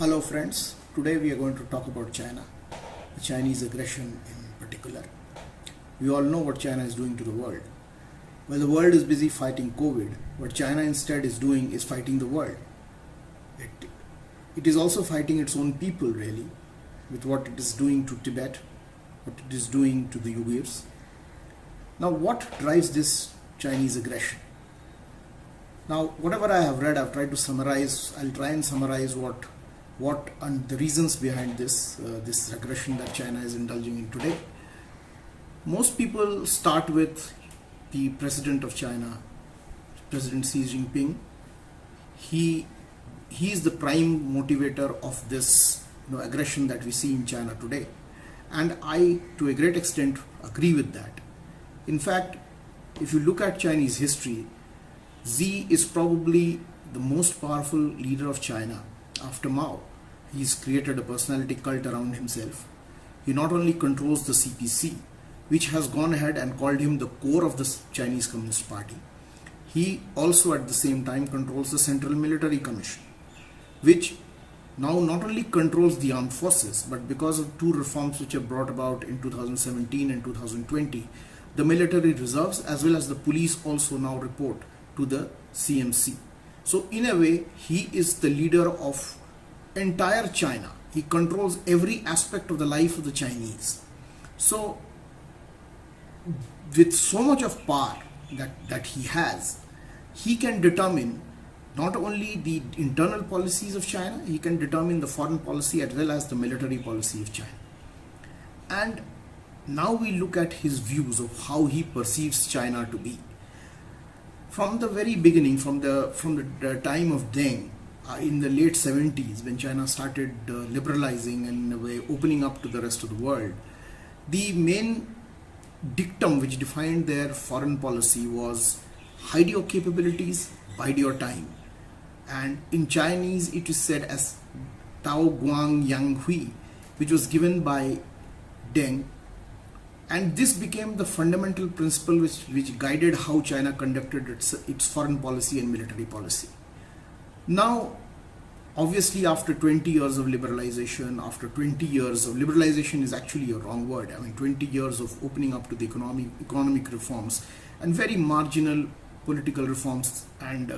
Hello friends, today we are going to talk about China, the Chinese aggression in particular. We all know what China is doing to the world. While the world is busy fighting COVID, what China instead is doing is fighting the world. It is also fighting its own people really, with what it is doing to Tibet, what it is doing to the Uyghurs. Now what drives this Chinese aggression? Now whatever I have read, I've tried to summarize, I'll try and summarize what and the reasons behind this aggression that China is indulging in today. Most people start with the president of China, President Xi Jinping. He is the prime motivator of this aggression that we see in China today, and I to a great extent agree with that. In fact, if you look at Chinese history, Xi is probably the most powerful leader of China after Mao. He's created a personality cult around himself. He not only controls the CPC, which has gone ahead and called him the core of the Chinese Communist Party. He also at the same time controls the Central Military Commission, which now not only controls the armed forces, but because of two reforms which are brought about in 2017 and 2020, the military reserves as well as the police also now report to the CMC. So in a way, he is the leader of entire China. He controls every aspect of the life of the Chinese. So with so much of power that he has, he can determine not only the internal policies of China, he can determine the foreign policy as well as the military policy of China. And now we look at his views of how he perceives China to be. From the very beginning, from the time of Deng, in the late 70s, when China started liberalizing and in a way opening up to the rest of the world, the main dictum which defined their foreign policy was hide your capabilities, bide your time. And in Chinese it is said as Tao Guang Yang Hui, which was given by Deng. And this became the fundamental principle which guided how China conducted its foreign policy and military policy. Now, obviously after 20 years of liberalization, after 20 years of liberalization is actually a wrong word. 20 years of opening up to the economic reforms and very marginal political reforms and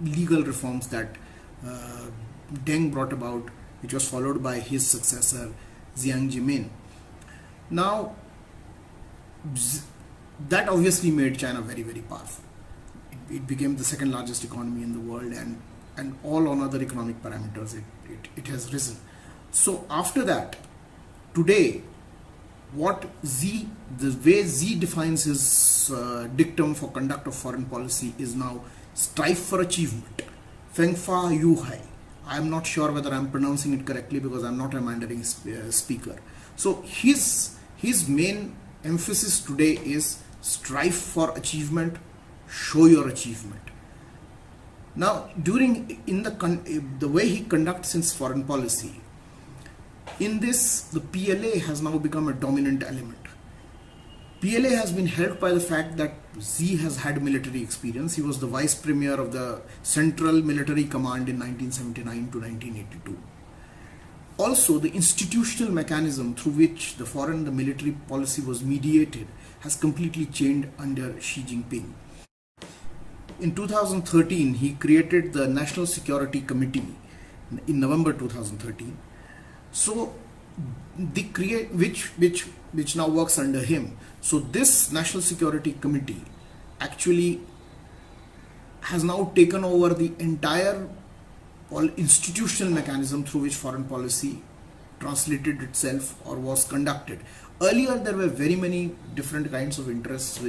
legal reforms that Deng brought about, which was followed by his successor, Jiang Zemin. Now, that obviously made China very, very powerful. It became the second largest economy in the world, and all on other economic parameters it has risen. So after that, today, the way Xi defines his dictum for conduct of foreign policy is now strive for achievement. Feng Fa Yu Hai. I am not sure whether I am pronouncing it correctly because I am not a Mandarin speaker. So his main emphasis today is strive for achievement, show your achievement. Now, the way he conducts his foreign policy, in this the PLA has now become a dominant element. PLA has been helped by the fact that Xi has had military experience. He was the vice premier of the Central Military Command in 1979 to 1982. Also, the institutional mechanism through which the military policy was mediated has completely changed under Xi Jinping. In 2013, he created the National Security Committee in November 2013. So, which now works under him. So, this National Security Committee actually has now taken over the entire institutional mechanism through which foreign policy translated itself or was conducted. Earlier, there were very many different kinds of interests,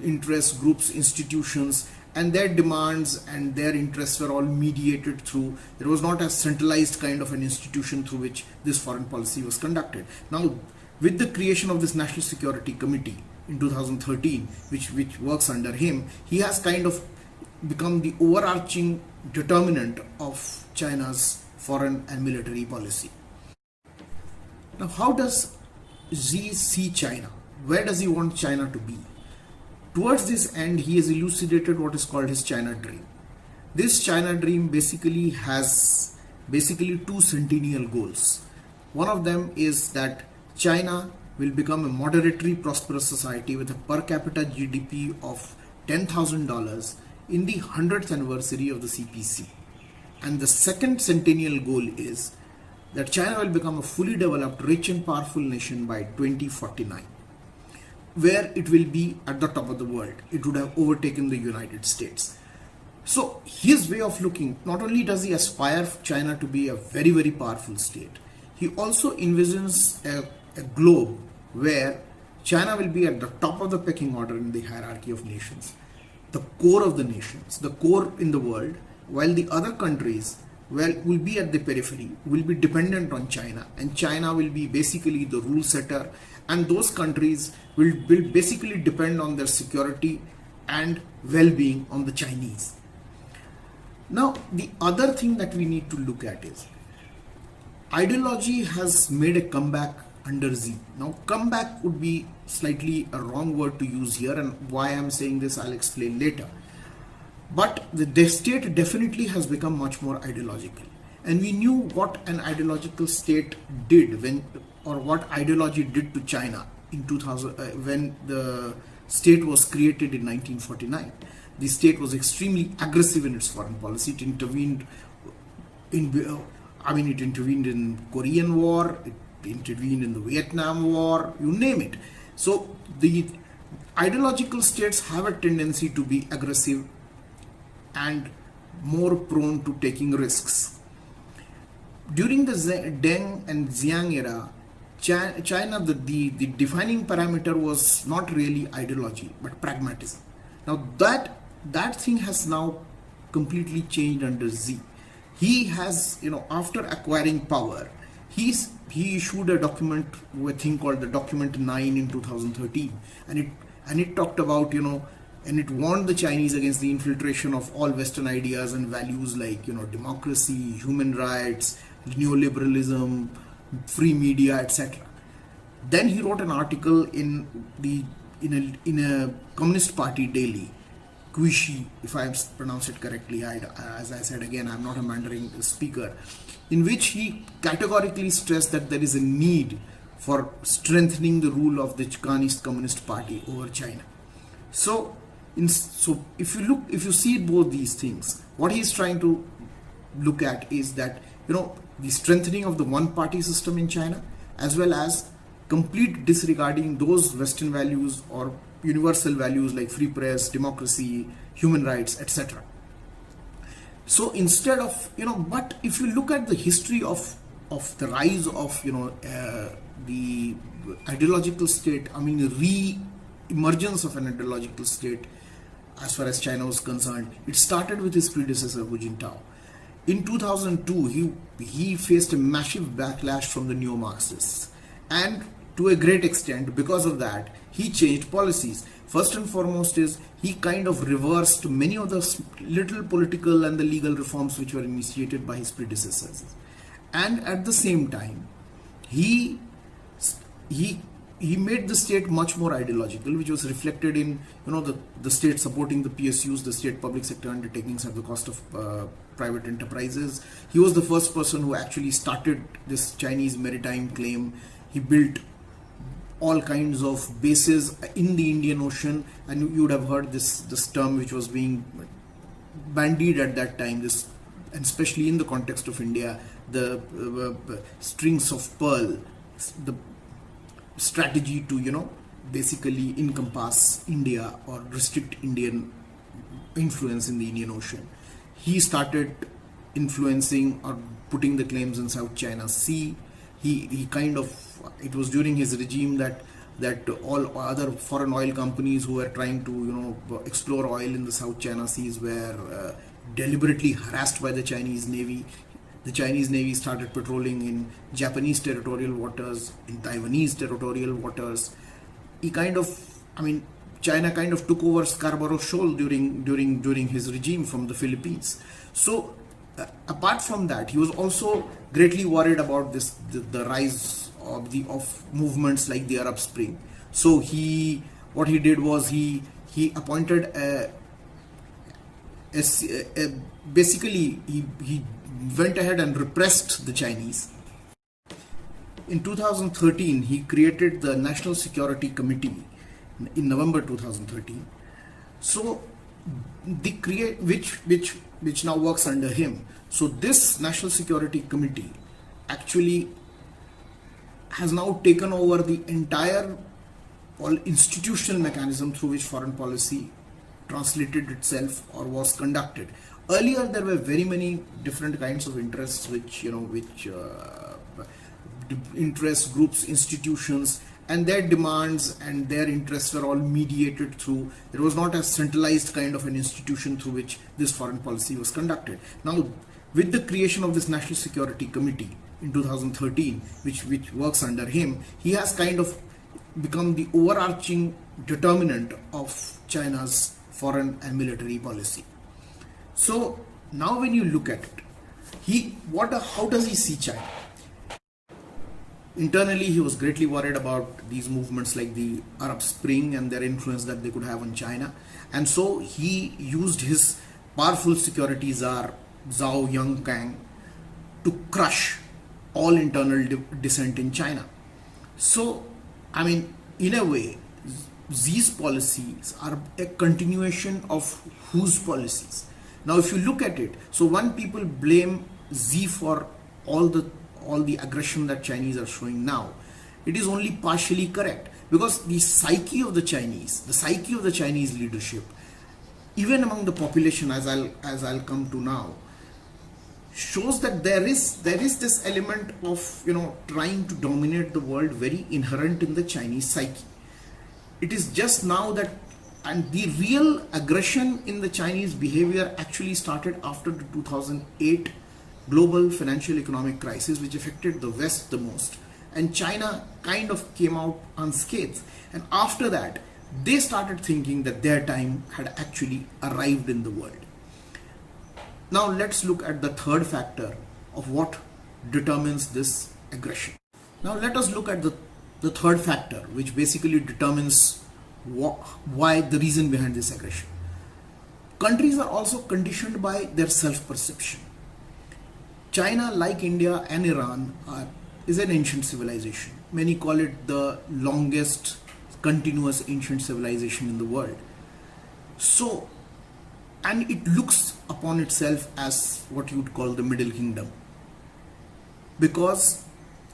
interest groups, institutions, and their demands and their interests were all mediated through. There was not a centralized kind of an institution through which this foreign policy was conducted. Now, with the creation of this National Security Committee in 2013, which works under him, he has kind of become the overarching determinant of China's foreign and military policy. Now, how does Xi see China? Where does he want China to be? Towards this end, he has elucidated what is called his China dream. This China dream basically has two centennial goals. One of them is that China will become a moderately prosperous society with a per capita GDP of $10,000 in the 100th anniversary of the CPC. And the second centennial goal is that China will become a fully developed, rich and powerful nation by 2049, where it will be at the top of the world. It would have overtaken the United States. So his way of looking, not only does he aspire China to be a very, very powerful state, he also envisions a globe where China will be at the top of the pecking order in the hierarchy of nations, the core of the nations, the core in the world, while the other countries will be at the periphery, will be dependent on China, and China will be basically the rule setter, and those countries will basically depend on their security and well-being on the Chinese. Now, the other thing that we need to look at is ideology has made a comeback under Z. Now, comeback would be slightly a wrong word to use here, and why I'm saying this I'll explain later. But the state definitely has become much more ideological, and we knew what an ideological state did what ideology did to China in 2000 when the state was created in 1949. The state was extremely aggressive in its foreign policy. It intervened in Korean War, it intervened in the Vietnam War, you name it. So the ideological states have a tendency to be aggressive and more prone to taking risks. During the Deng and Xiang era, China, the defining parameter was not really ideology, but pragmatism. Now that thing has now completely changed under Z. He has, after acquiring power, he issued a document, a thing called the Document 9 in 2013, and it talked about, and it warned the Chinese against the infiltration of all Western ideas and values like, democracy, human rights, neoliberalism, free media, etc. Then he wrote an article in a Communist Party daily, Guishi, if I pronounce it correctly. As I said again, I'm not a Mandarin speaker, in which he categorically stressed that there is a need for strengthening the rule of the Chinese Communist Party over China. So if you see both these things, what he's trying to look at is that, the strengthening of the one-party system in China, as well as complete disregarding those Western values or universal values like free press, democracy, human rights, etc. So instead of, but if you look at the history of the rise of, the ideological state, the re-emergence of an ideological state as far as China was concerned, it started with his predecessor Hu Jintao. In 2002, he faced a massive backlash from the neo-Marxists, and to a great extent, because of that, he changed policies. First and foremost is he kind of reversed many of the little political and the legal reforms which were initiated by his predecessors. And at the same time, he made the state much more ideological, which was reflected in the state supporting the PSUs, the state public sector undertakings at the cost of private enterprises. He was the first person who actually started this Chinese maritime claim. He built all kinds of bases in the Indian Ocean, and you would have heard this term which was being bandied at that time, this, and especially in the context of India, the strings of pearl, the strategy to basically encompass India or restrict Indian influence in the Indian Ocean. He started influencing or putting the claims in South China Sea. He kind of, it was during his regime that all other foreign oil companies who were trying to explore oil in the South China Seas were deliberately harassed by the Chinese Navy. The Chinese Navy started patrolling in Japanese territorial waters, in Taiwanese territorial waters. China kind of took over Scarborough Shoal during his regime from the Philippines. So apart from that, he was also greatly worried about the rise of movements like the Arab Spring. So what he did was he appointed basically he went ahead and repressed the Chinese. In 2013, he created the National Security Committee in November 2013. So the which now works under him. So this National Security Committee actually has now taken over the entire institutional mechanism through which foreign policy translated itself or was conducted. Earlier, there were very many different kinds of interests, interest groups, institutions, and their demands and their interests were all mediated through. There was not a centralized kind of an institution through which this foreign policy was conducted. Now, with the creation of this National Security Committee in 2013, which works under him, he has kind of become the overarching determinant of China's foreign and military policy. So now when you look at it, how does he see China? Internally, he was greatly worried about these movements like the Arab Spring and their influence that they could have on China. And so he used his powerful security czar, Zhao Yangkang, to crush all internal dissent in China. So, I mean, in a way, Xi's policies are a continuation of whose policies? Now, if you look at it, so when people blame Xi for all the aggression that Chinese are showing now, it is only partially correct, because the psyche of the Chinese leadership, even among the population, as I'll come to now, shows that there is this element of trying to dominate the world very inherent in the Chinese psyche. It is just now that, and the real aggression in the Chinese behavior actually started after the 2008 global financial economic crisis, which affected the West the most, and China kind of came out unscathed. And after that, they started thinking that their time had actually arrived in the world. Now let's look at the third factor of what determines this aggression. Now let us look at the third factor, which basically determines why the reason behind this aggression. Countries are also conditioned by their self-perception. China, like India and Iran, is an ancient civilization. Many call it the longest continuous ancient civilization in the world. So, and it looks upon itself as what you would call the Middle Kingdom, because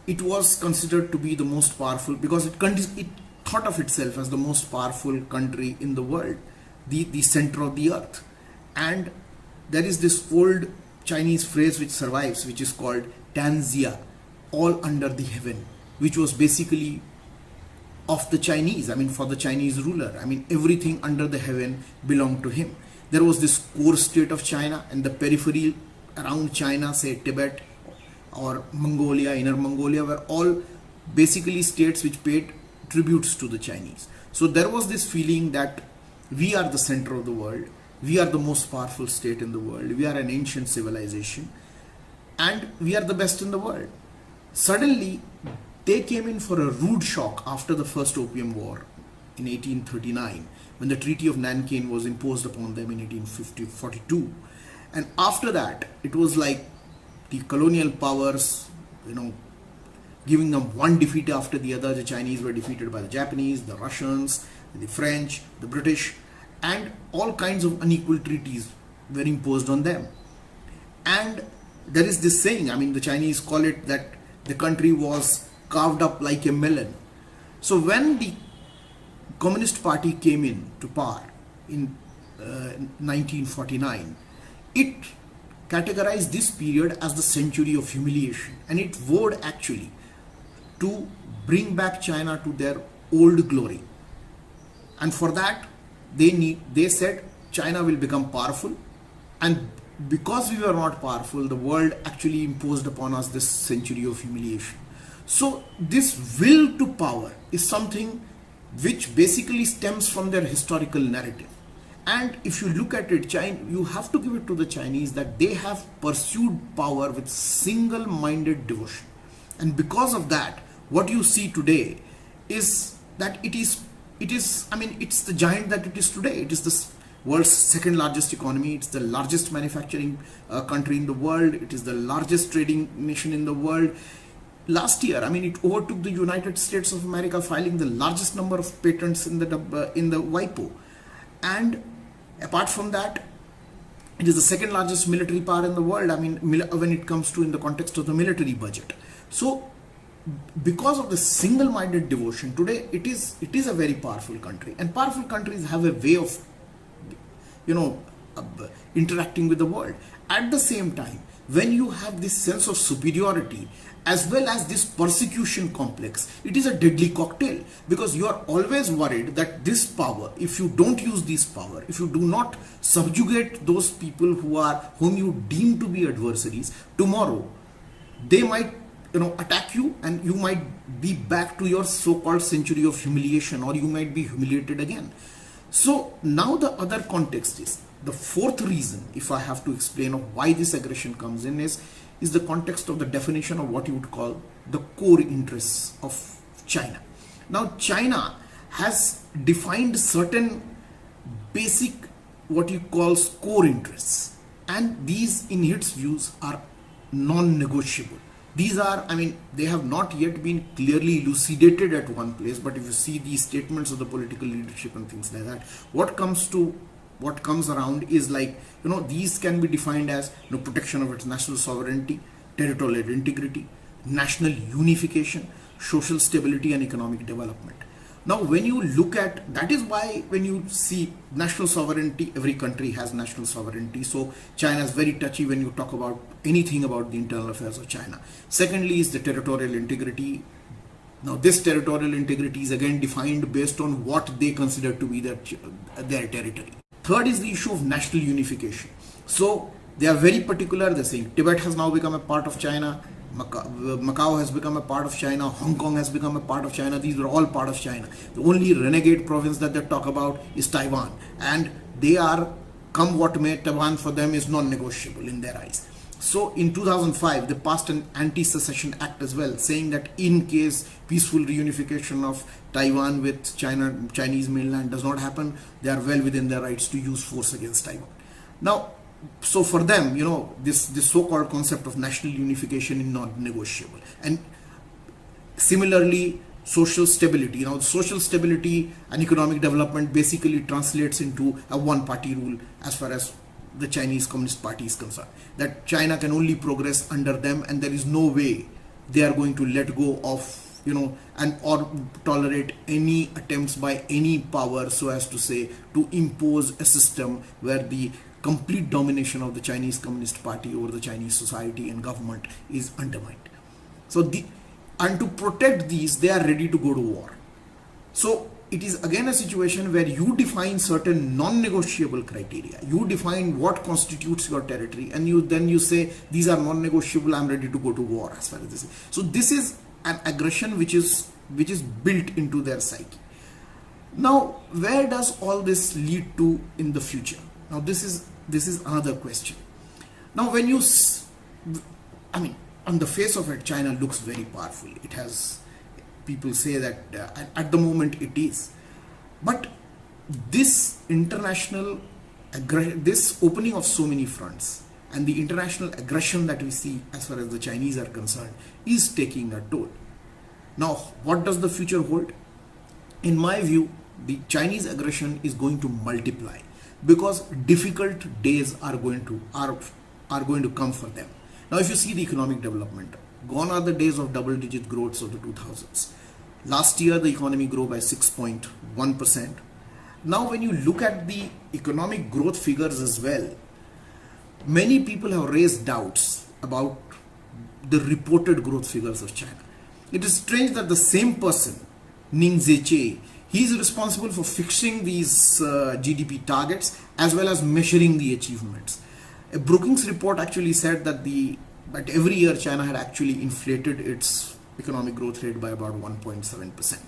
it was considered to be the most powerful, because it thought of itself as the most powerful country in the world, the center of the earth. And there is this old Chinese phrase which survives, which is called Tanzia, all under the heaven, which was basically of the Chinese, for the Chinese ruler. Everything under the heaven belonged to him. There was this core state of China, and the periphery around China, say Tibet or Mongolia, Inner Mongolia, were all basically states which paid tributes to the Chinese. So there was this feeling that we are the center of the world, we are the most powerful state in the world, we are an ancient civilization, and we are the best in the world. Suddenly, they came in for a rude shock after the First Opium War in 1839, when the Treaty of Nanking was imposed upon them in 1842. And after that, it was like the colonial powers, giving them one defeat after the other. The Chinese were defeated by the Japanese, the Russians, the French, the British, and all kinds of unequal treaties were imposed on them. And there is this saying, the Chinese call it that the country was carved up like a melon. So when the Communist Party came in to power in 1949, it categorized this period as the century of humiliation, and it vowed actually to bring back China to their old glory. And for that, they said China will become powerful, and because we were not powerful, the world actually imposed upon us this century of humiliation. So this will to power is something which basically stems from their historical narrative. And if you look at it, you have to give it to the Chinese that they have pursued power with single-minded devotion. And because of that, what you see today is that it's the giant that it is today. It is world's second largest economy. It's the largest manufacturing country in the world. It is the largest trading nation in the world. Last year, I mean, it overtook the United States of America, filing the largest number of patents in the WIPO. And apart from that, it is the second largest military power in the world. I mean, when it comes to in the context of the military budget. So, because of the single-minded devotion, today it is a very powerful country, and powerful countries have a way of, interacting with the world. At the same time, when you have this sense of superiority as well as this persecution complex, it is a deadly cocktail, because you are always worried that this power, if you don't use this power, if you do not subjugate those people whom you deem to be adversaries, tomorrow they might attack you, and you might be back to your so-called century of humiliation, or you might be humiliated again. So now the other context is, the fourth reason, if I have to explain of why this aggression comes in, is the context of the definition of what you would call the core interests of China. Now China has defined certain basic, what you call core interests, and these in its views are non-negotiable. These are, I mean, they have not yet been clearly elucidated at one place, but if you see these statements of the political leadership and things like that, what comes around is like, these can be defined as protection of its national sovereignty, territorial integrity, national unification, social stability, and economic development. Now, when you look at, that is why when you see national sovereignty, every country has national sovereignty. So China is very touchy when you talk about anything about the internal affairs of China. Secondly is the territorial integrity. Now, this territorial integrity is again defined based on what they consider to be their territory. Third is the issue of national unification. So they are very particular. They're saying Tibet has now become a part of China. Macau has become a part of China. Hong Kong has become a part of China. These were all part of China. The only renegade province that they talk about is Taiwan. And they are, come what may, Taiwan for them is non-negotiable in their eyes. So in 2005, they passed an anti-secession act as well, saying that in case peaceful reunification of Taiwan with Chinese mainland does not happen, they are well within their rights to use force against Taiwan. Now, so for them, this so-called concept of national unification is not negotiable. And similarly, social stability. Now, social stability and economic development basically translates into a one-party rule as far as the Chinese Communist Party is concerned. That China can only progress under them, and there is no way they are going to let go of, and or tolerate any attempts by any power, so as to say, to impose a system where the complete domination of the Chinese Communist Party over the Chinese society and government is undermined. So and to protect these, they are ready to go to war. So it is again a situation where you define certain non-negotiable criteria. You define what constitutes your territory, and you say these are non-negotiable. I'm ready to go to war as far as this is. So this is an aggression which is built into their psyche. Now, where does all this lead to in the future? Now, this is another question. Now, when you, on the face of it, China looks very powerful. It has, people say that at the moment it is. But this this opening of so many fronts and the international aggression that we see as far as the Chinese are concerned is taking a toll. Now, what does the future hold? In my view, the Chinese aggression is going to multiply, because difficult days are going to come for them. Now, if you see the economic development, gone are the days of double-digit growths of the 2000s. Last year, the economy grew by 6.1%. Now, when you look at the economic growth figures as well, many people have raised doubts about the reported growth figures of China. It is strange that the same person, Ning Zeche, he is responsible for fixing these GDP targets as well as measuring the achievements. A Brookings report actually said that every year China had actually inflated its economic growth rate by about 1.7%.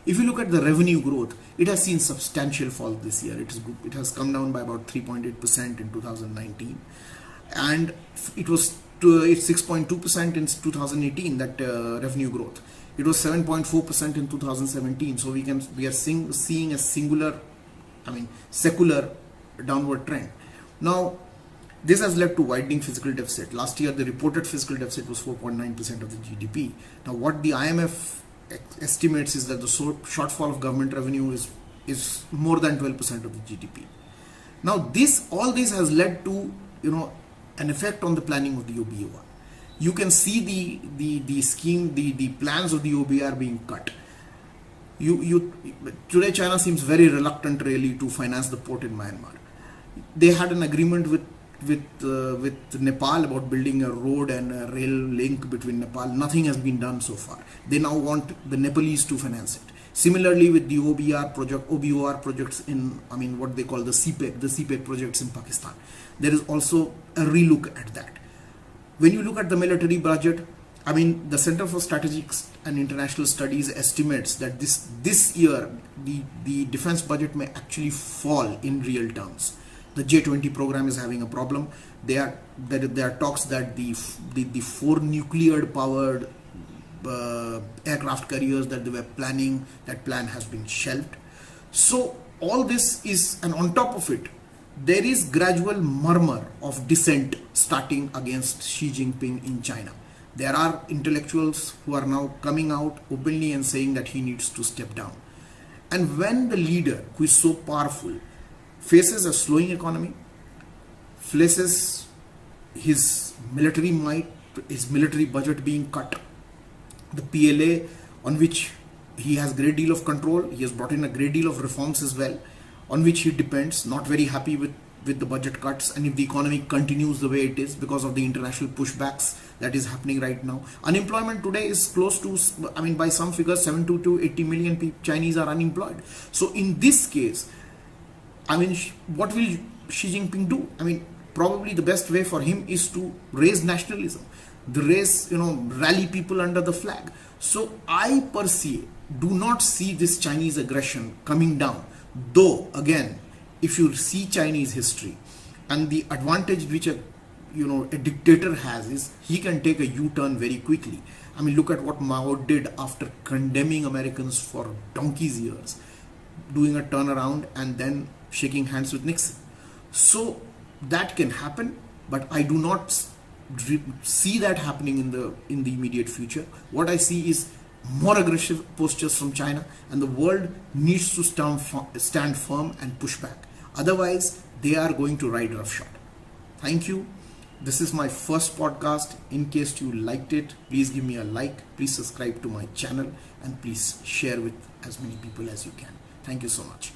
If you look at the revenue growth, it has seen substantial fall this year. It has come down by about 3.8% in 2019, and it's 6.2% in 2018, that revenue growth. It was 7.4% in 2017. So we are seeing a secular downward trend. Now, this has led to widening fiscal deficit. Last year, the reported fiscal deficit was 4.9% of the GDP. Now, what the IMF estimates is that the shortfall of government revenue is more than 12% of the GDP. Now, all this has led to an effect on the planning of the OBR. You can see the scheme, the plans of the OBR being cut. Today, China seems very reluctant really to finance the port in Myanmar. They had an agreement with Nepal about building a road and a rail link between Nepal. Nothing has been done so far. They now want the Nepalese to finance it. Similarly, with the OBR projects in, what they call the CPEC projects in Pakistan, there is also a relook at that. When you look at the military budget, the Center for Strategic and International Studies estimates that this year the defense budget may actually fall in real terms. The J-20 program is having a problem. There are talks that the 4 nuclear powered aircraft carriers that they were planning, that plan has been shelved. So all this is, and on top of it, there is gradual murmur of dissent starting against Xi Jinping in China. There are intellectuals who are now coming out openly and saying that he needs to step down. And when the leader, who is so powerful, faces a slowing economy, faces his military might, his military budget being cut, the PLA on which he has a great deal of control, he has brought in a great deal of reforms as well, on which he depends, not very happy with the budget cuts, and if the economy continues the way it is because of the international pushbacks that is happening right now. Unemployment today is close to, by some figures, 70 to 80 million Chinese are unemployed. So in this case, what will Xi Jinping do? Probably the best way for him is to raise nationalism, rally people under the flag. So I per se do not see this Chinese aggression coming down. Though again, if you see Chinese history, and the advantage which a dictator has is he can take a U-turn very quickly. Look at what Mao did after condemning Americans for donkey's years, doing a turnaround and then shaking hands with Nixon. So that can happen, but I do not see that happening in the immediate future. What I see is more aggressive postures from China, and the world needs to stand firm and push back. Otherwise, they are going to ride roughshod. Thank you. This is my first podcast. In case you liked it, please give me a like, please subscribe to my channel, and please share with as many people as you can. Thank you so much.